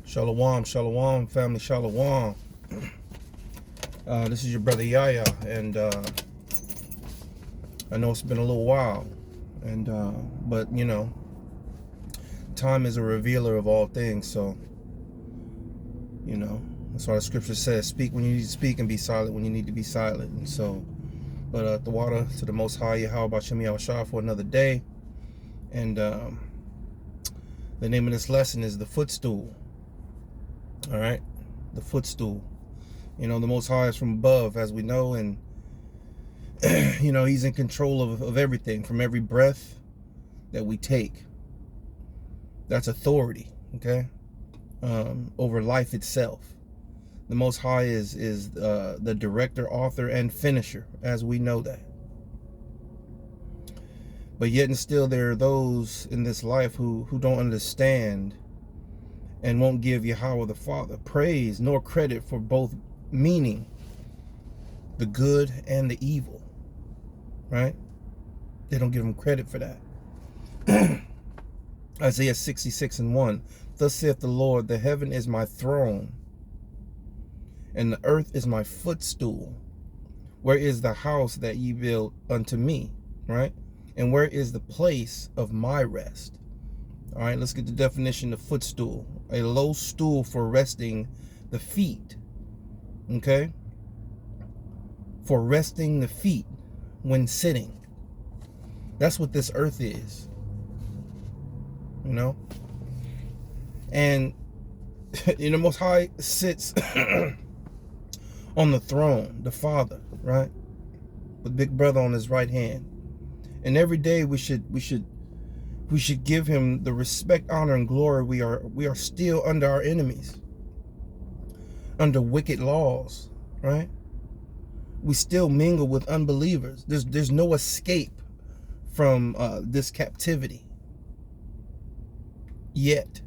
Shalom, shalom, family, shalom. This is your brother Yaya, and I know it's been a little while, and but you know, time is a revealer of all things. So, you know, that's why the scripture says, "Speak when you need to speak, and be silent when you need to be silent." And so, but the water to the Most High, Yahweh Shem Yahushua, for another day, and the name of this lesson is the footstool. All right, the footstool. You know, the Most High is from above, as we know, and you know, he's in control of everything, from every breath that we take. That's authority, okay, over life itself. The Most High is the director, author, and finisher, as we know that. But yet and still, there are those in this life who don't understand and won't give Yahweh the Father praise nor credit for both meaning, the good and the evil, right? They don't give him credit for that. Isaiah 66:1, thus saith the Lord, the heaven is my throne, and the earth is my footstool. Where is the house that ye built unto me, right? And where is the place of my rest? All right, let's get the definition of footstool. A low stool for resting the feet, okay? For resting the feet when sitting. That's what this earth is, you know? And you know, Most High sits on the throne, the Father, right? With Big Brother on his right hand. And every day we should give him the respect, honor, and glory. We are still under our enemies, under wicked laws, right? We still mingle with unbelievers. There's no escape from this captivity yet.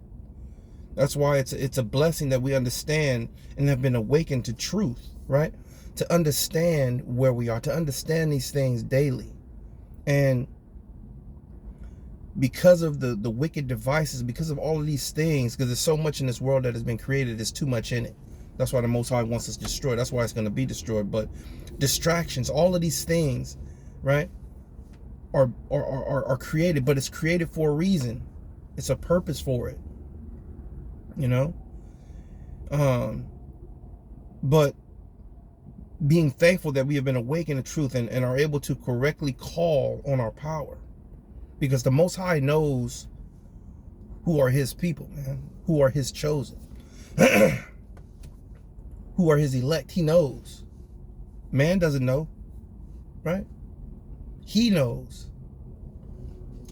That's why it's a blessing that we understand and have been awakened to truth, right? To understand where we are, to understand these things daily. And because of the wicked devices, because of all of these things, because there's so much in this world that has been created, there's too much in it. That's why the Most High wants us destroyed. That's why it's going to be destroyed. But distractions, all of these things, right, are created, but it's created for a reason. It's a purpose for it, you know. But being thankful that we have been awakened to truth and are able to correctly call on our power. Because the Most High knows who are his people, man. Who are his chosen. Who are his elect. He knows. Man doesn't know, right? He knows.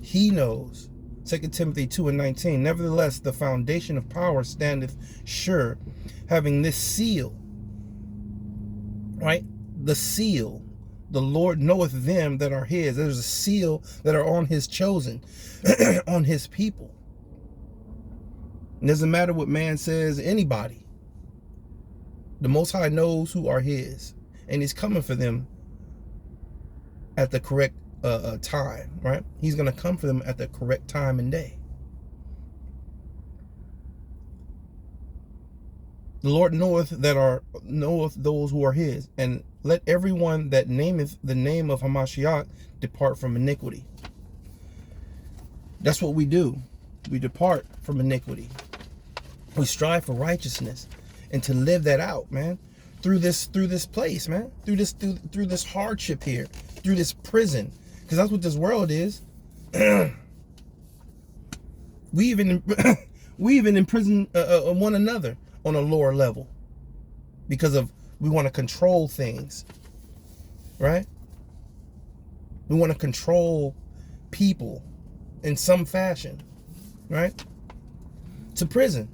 He knows. 2 Timothy 2:19. Nevertheless, the foundation of power standeth sure, having this seal, right? The seal. The Lord knoweth them that are his. There's a seal that are on his chosen, on his people. It doesn't matter what man says, anybody. The Most High knows who are his, and he's coming for them at the correct time, right? He's going to come for them at the correct time and day. The Lord knoweth those who are his, and let everyone that nameth the name of Hamashiach depart from iniquity. That's what we do. We depart from iniquity. We strive for righteousness and to live that out, man. Through this place, man. Through this hardship here, through this prison, because that's what this world is. we even imprison one another on a lower level because of we want to control things, right? We want to control people in some fashion, right? To prison.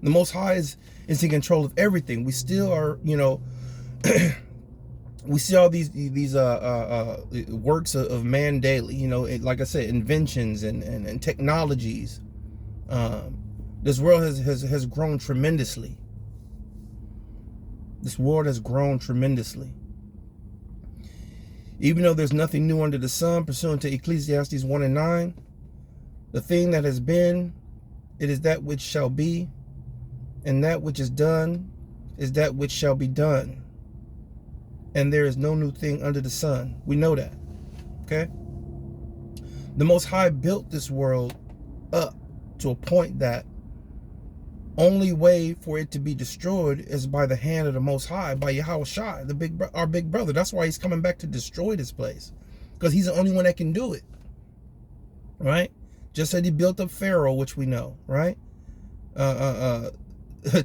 The Most High is in control of everything. We still are, you know, we see all these works of man daily, you know, like I said, inventions and technologies. This world has grown tremendously. This world has grown tremendously. Even though there's nothing new under the sun, pursuant to Ecclesiastes 1:9, the thing that has been, it is that which shall be, And that which is done is that which shall be done. And there is no new thing under the sun. We know that. Okay? The Most High built this world up to a point that only way for it to be destroyed is by the hand of the Most High, by Yahweh Shai, our big brother. That's why he's coming back to destroy this place, because he's the only one that can do it. Right? Just as he built up Pharaoh, which we know, right?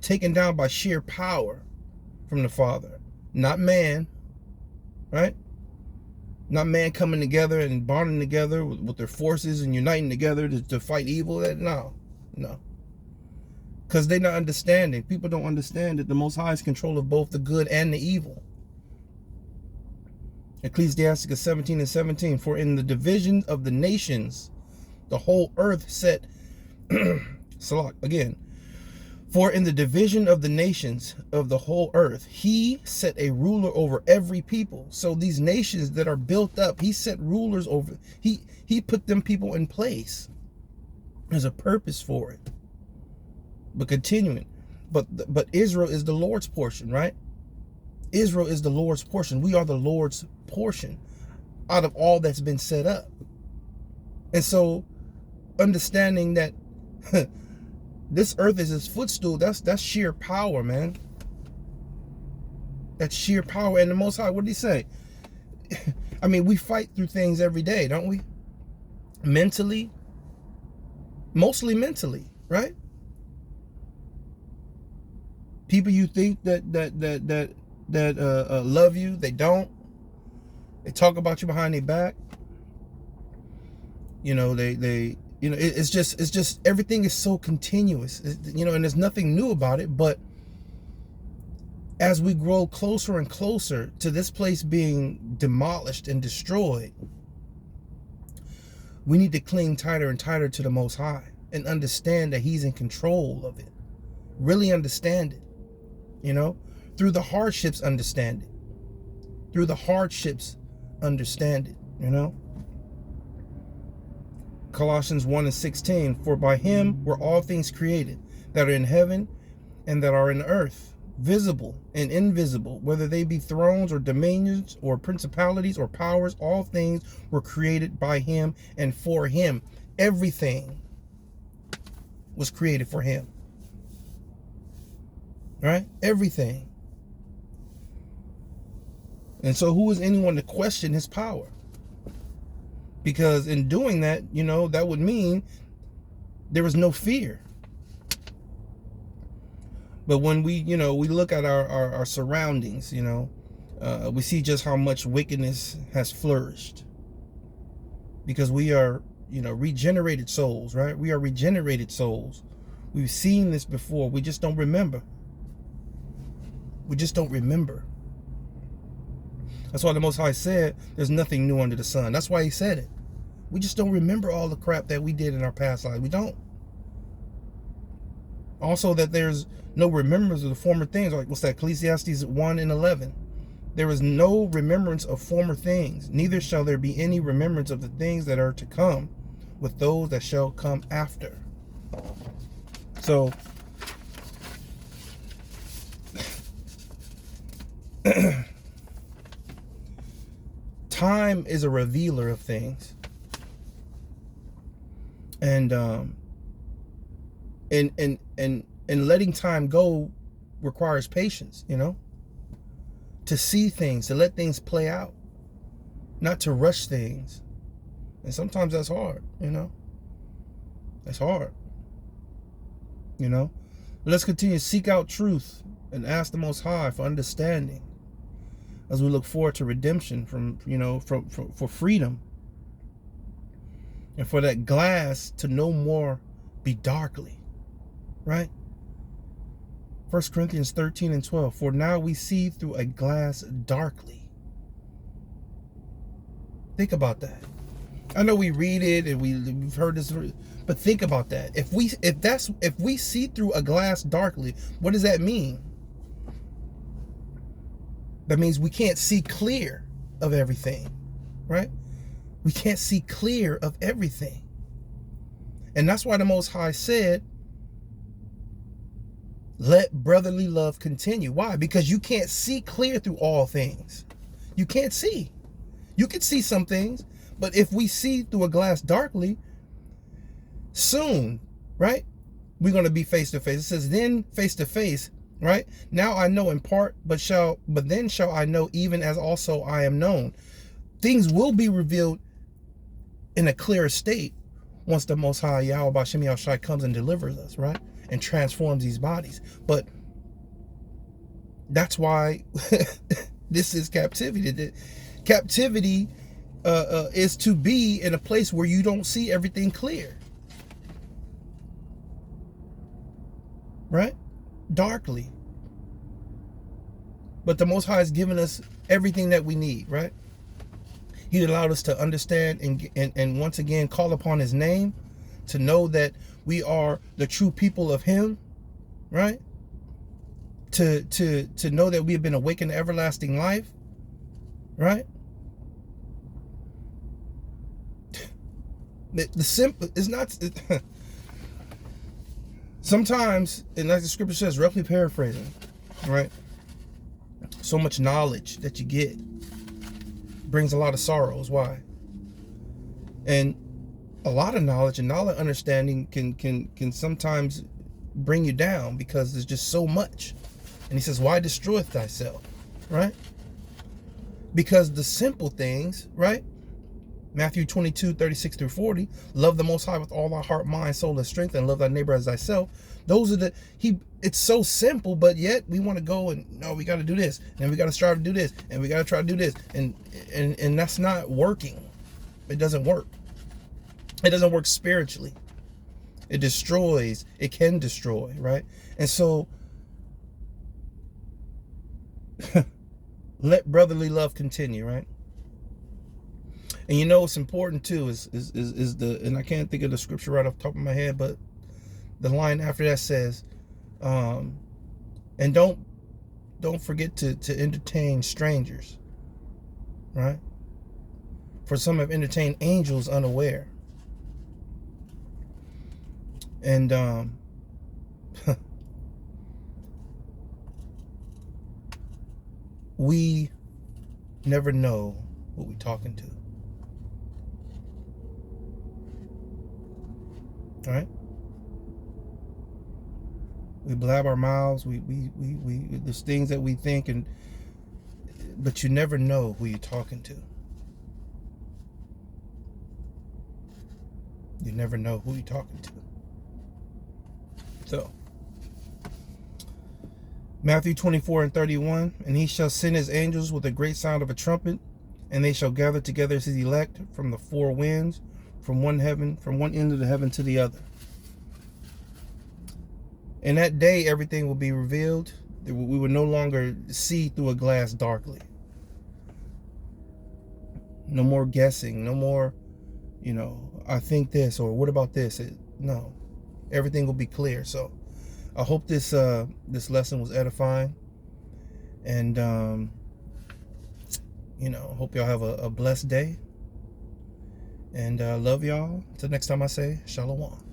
Taken down by sheer power from the Father, not man, right? Not man coming together and bonding together with their forces and uniting together to fight evil. No. Because they're not understanding. People don't understand that the Most High is in control of both the good and the evil. Ecclesiastes 17:17. For in the division of the nations, the whole earth set. Again. For in the division of the nations of the whole earth, he set a ruler over every people. So these nations that are built up, he set rulers over. He put them people in place. There's a purpose for it. But continuing, but Israel is the Lord's portion, right? Israel is the Lord's portion. We are the Lord's portion out of all that's been set up. And so understanding that this earth is his footstool, that's sheer power, man. That's sheer power. And the Most High, what did he say? I mean, we fight through things every day, don't we? Mentally, mostly mentally, right? People you think that love you, they don't. They talk about you behind their back. You know, it's just everything is so continuous, and there's nothing new about it. But as we grow closer and closer to this place being demolished and destroyed, we need to cling tighter and tighter to the Most High and understand that he's in control of it. Really understand it. Through the hardships, understand it. Through the hardships, understand it, Colossians 1:16, for by him were all things created, that are in heaven and that are in earth, visible and invisible, whether they be thrones or dominions or principalities or powers, all things were created by him and for him. Everything was created for him. Right? Everything. And so who is anyone to question his power? Because in doing that, that would mean there was no fear. But when we look at our surroundings, we see just how much wickedness has flourished. Because we are, regenerated souls, right? We are regenerated souls. We've seen this before. We just don't remember. We just don't remember. That's why the Most High said there's nothing new under the sun. That's why he said it. We just don't remember all the crap that we did in our past lives. We don't. Also, that there's no remembrance of the former things. Like, what's that? Ecclesiastes 1:11. There is no remembrance of former things, neither shall there be any remembrance of the things that are to come with those that shall come after. So, time is a revealer of things, and letting time go requires patience, to see things, to let things play out, not to rush things. And sometimes that's hard, that's hard, Let's continue to seek out truth and ask the Most High for understanding as we look forward to redemption for freedom, and for that glass to no more be darkly, right? 1 Corinthians 13:12, for now we see through a glass darkly. Think about that. I know we read it and we've heard this, but think about that. If we see through a glass darkly, what does that mean? That means we can't see clear of everything, right? We can't see clear of everything. And that's why the Most High said, Let brotherly love continue. Why? Because you can't see clear through all things. You can't see. You can see some things, but if we see through a glass darkly, soon, right, we're going to be face to face. It says, then face to face, right? Now I know in part, but then shall I know even as also I am known. Things will be revealed in a clear state once the Most High Yahweh B'Shem Yahushai comes and delivers us, right? And transforms these bodies. But that's why this is captivity. Captivity is to be in a place where you don't see everything clear, right? Darkly. But the Most High has given us everything that we need, right? He allowed us to understand and once again call upon his name, to know that we are the true people of him, right? To know that we have been awakened to everlasting life, right? The simple is not sometimes, and like the scripture says, roughly paraphrasing, right? So much knowledge that you get brings a lot of sorrows. Why? And a lot of knowledge and knowledge understanding can sometimes bring you down because there's just so much. And he says, why destroyeth thyself, right? Because the simple things, right? Matthew 22:36-40, love the Most High with all thy heart, mind, soul, and strength, and love thy neighbor as thyself. Those are it's so simple, but yet we want to go and, no, we got to do this, and we got to strive to do this, and we got to try to do this, and that's not working. It doesn't work. It doesn't work spiritually. It destroys. It can destroy, right? And so, let brotherly love continue, right? And you know what's important too is the, and I can't think of the scripture right off the top of my head, but the line after that says, and don't forget to entertain strangers, right? For some have entertained angels unaware. And we never know who we're talking to. All right? We blab our mouths. We there's things that we think, but you never know who you're talking to. You never know who you're talking to. So, Matthew 24:31, and he shall send his angels with a great sound of a trumpet, and they shall gather together his elect from the four winds, from one end of the heaven to the other. In that day, everything will be revealed. We will no longer see through a glass darkly. No more guessing. No more, I think this, or what about this? No. Everything will be clear. So I hope this lesson was edifying. And, hope y'all have a blessed day. And love y'all. Until next time I say, Shalom.